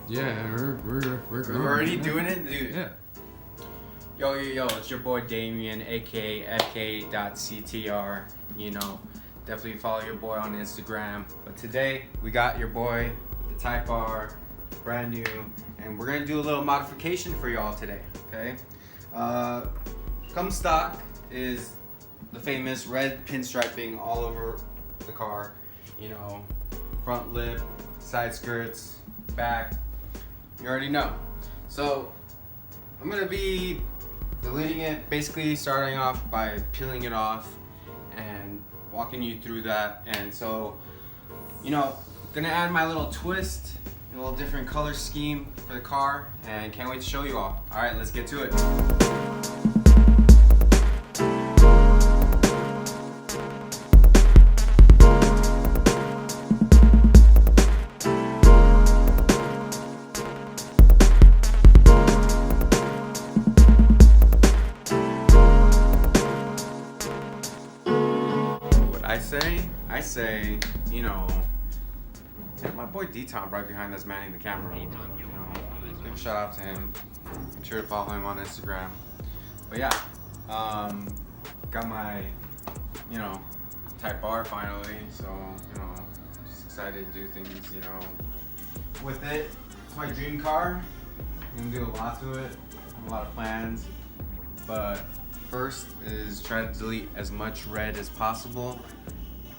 Yeah, we're already doing it, dude. Yeah. Yo, it's your boy Damien, aka fk.ctr. You know, definitely follow your boy on Instagram. But today we got your boy, the Type R, brand new, and we're gonna do a little modification for y'all today. Okay. Come stock is the famous red pinstriping all over the car. You know, front lip, side skirts, back. You already know. So I'm gonna be deleting it, basically starting off by peeling it off and walking you through that. And so, you know, gonna add my little twist, a little different color scheme for the car, and can't wait to show you all. All right, let's get to it. I say, you know, yeah, my boy DTOMP right behind us manning the camera. You know, give a shout out to him. Make sure to follow him on Instagram. But yeah, got my, you know, Type R finally. So, you know, just excited to do things, you know, with it. It's my dream car. I'm gonna do a lot to it. I have a lot of plans. But first is try to delete as much red as possible.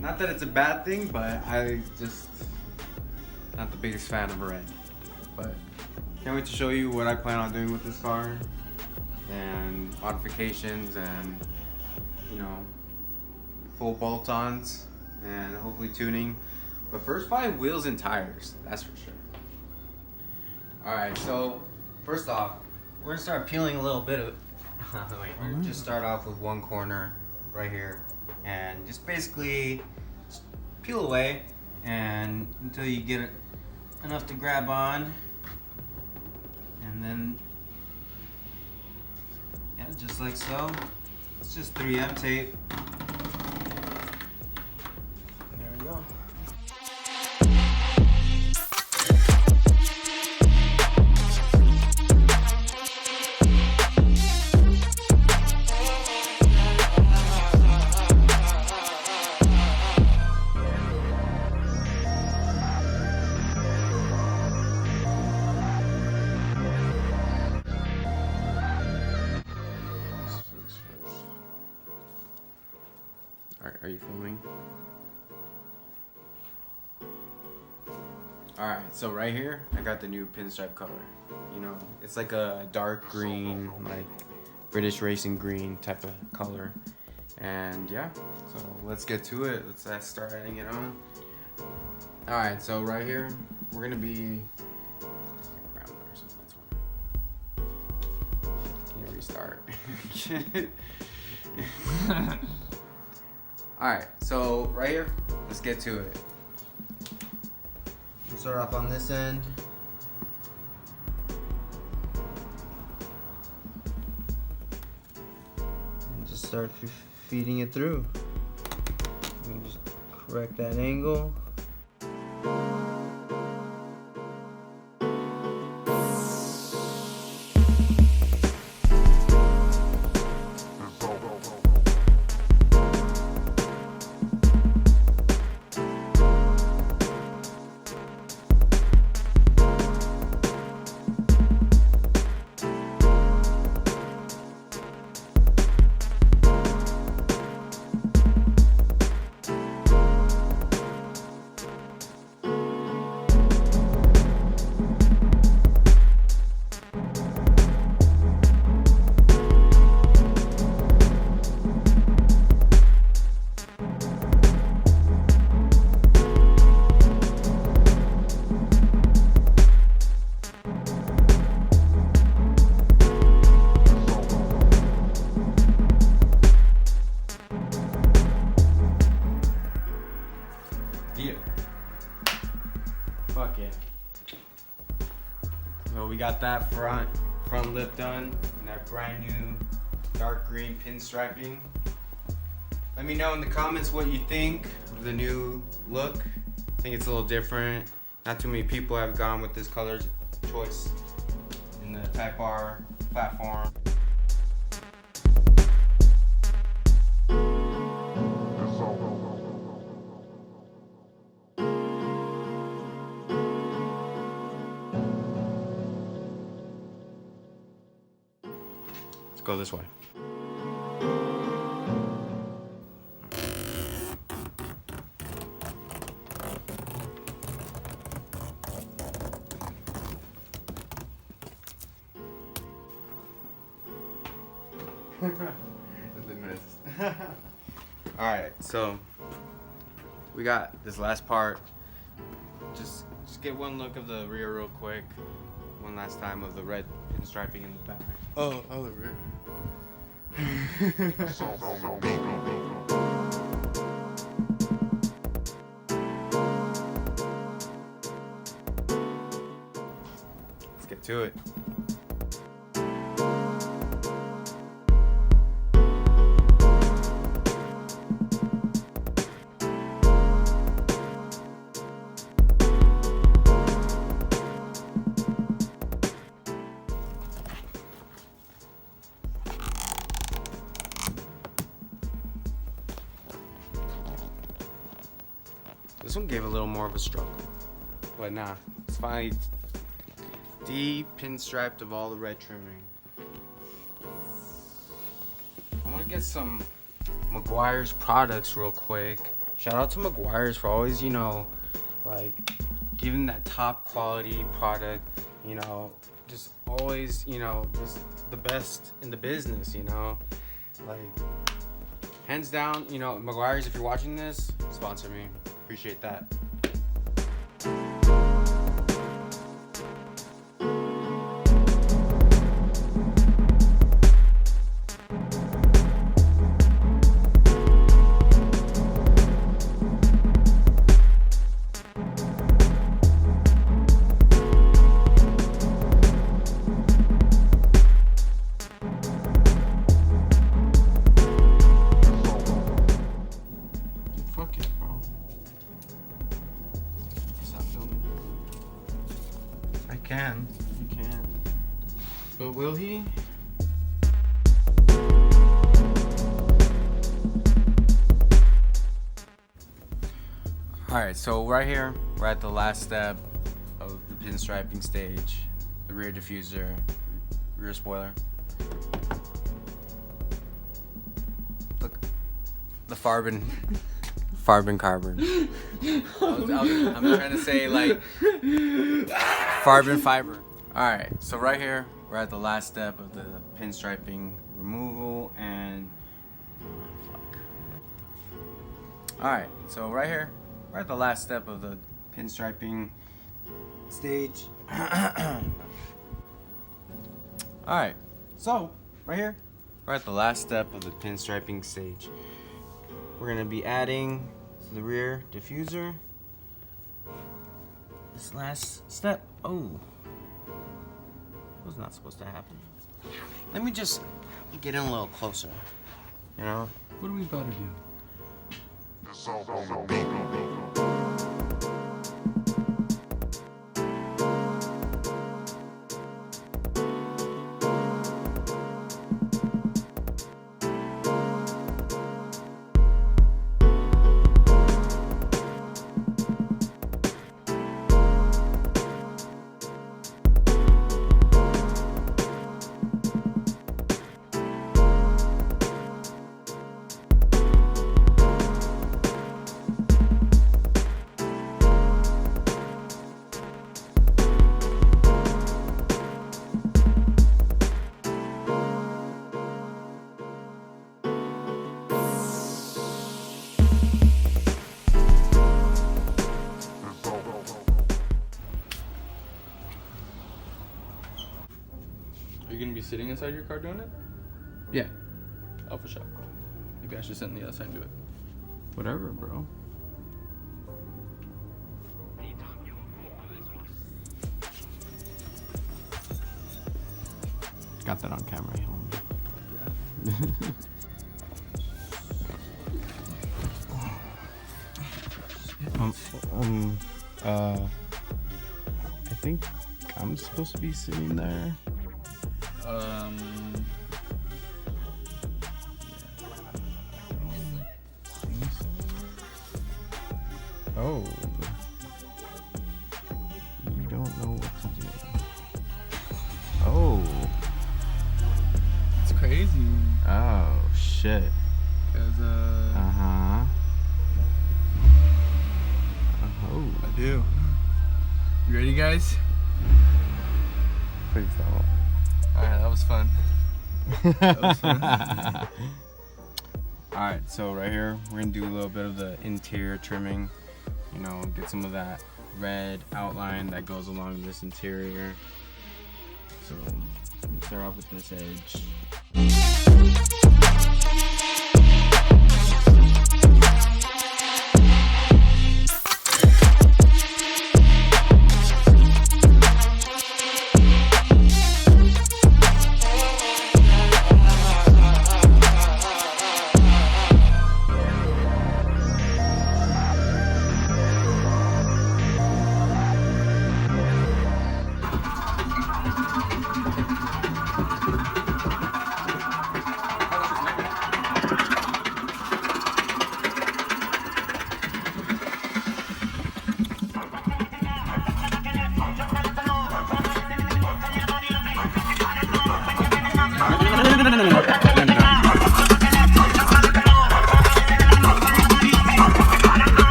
Not that it's a bad thing, but I just not the biggest fan of red. But can't wait to show you what I plan on doing with this car and modifications and, you know, full bolt-ons and hopefully tuning. But first buy wheels and tires, that's for sure. Alright, so first off, we're gonna start peeling a little bit of wait, we're gonna just start off with one corner right here. And just basically peel away and until you get it enough to grab on, and then yeah, just like so. It's just 3M tape. There we go. Are you filming? Alright, so right here, I got the new pinstripe color. You know, it's like a dark green, like British racing green type of color. And yeah, so let's get to it. Let's start adding it on. Alright, so right here, we're gonna be... Can you restart? Alright, so right here, let's get to it. We'll start off on this end. And just start feeding it through. You can just correct that angle. Yeah. Fuck yeah. So we got that front lip done and that brand new dark green pinstriping. Let me know in the comments what you think of the new look. I think it's a little different. Not too many people have gone with this color choice in the Type R platform. Let's go this way. Alright, so we got this last part. Just get one look of the rear real quick. One last time of the red pinstriping in the back. Oh, the rear. Let's get to it. This one gave a little more of a struggle, but nah, it's finally de-pinstriped of all the red trimming. I want to get some Meguiar's products real quick. Shout out to Meguiar's for always, you know, like giving that top quality product, you know, just always, you know, just the best in the business, you know, like hands down, you know, Meguiar's, if you're watching this, sponsor me. Appreciate that. You can. But will he? Alright, so right here, we're at the last step of the pinstriping stage. The rear diffuser, rear spoiler. Look, the Farbin carbon. I'm trying to say like Farbin fiber. Alright, so right here, we're at the last step of the pinstriping removal and alright, so right here, we're at the last step of the pinstriping stage. Alright, so right here, we're at the last step of the pinstriping stage. We're gonna be adding to the rear diffuser this last step. Oh, was not supposed to happen. Let me just get in a little closer. You know, What are we about to do? Are you gonna be sitting inside your car doing it? yeah. Oh, for sure. Maybe I should sit on the other side and do it. Whatever, bro. Got that on camera, homie. I think I'm supposed to be sitting there. Oh. You don't know what to do. Oh. It's crazy. Oh, shit. Cause Uh-huh. Oh. I do. You ready, guys? Please don't. Alright, that was fun. That was fun. Alright, so right here, we're gonna do a little bit of the interior trimming. You know, get some of that red outline that goes along this interior. So, let's start off with this edge.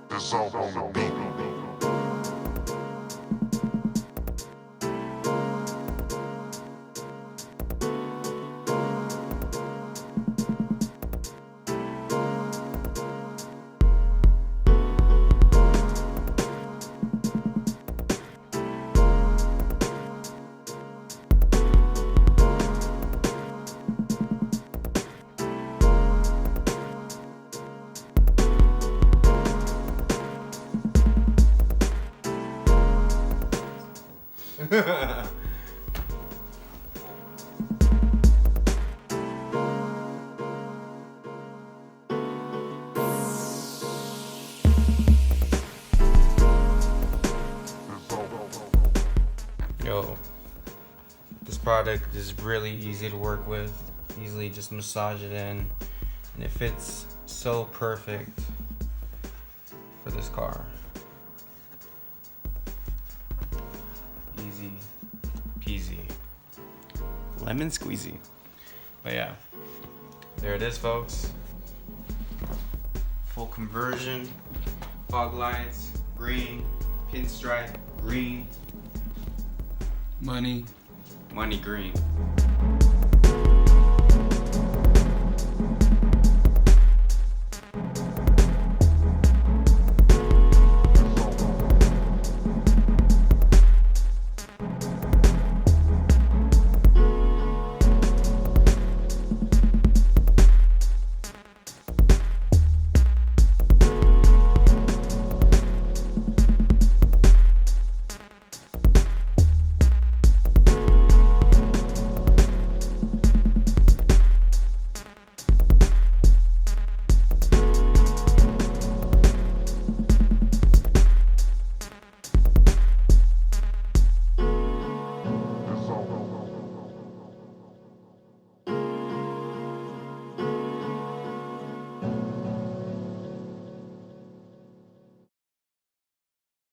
Desolve on the beat. Yo, this product is really easy to work with. Easily just massage it in, and it fits so perfect for this car. Easy peasy, lemon squeezy. But yeah, there it is, folks. Full conversion, fog lights, green, pinstripe, green, Money. money green.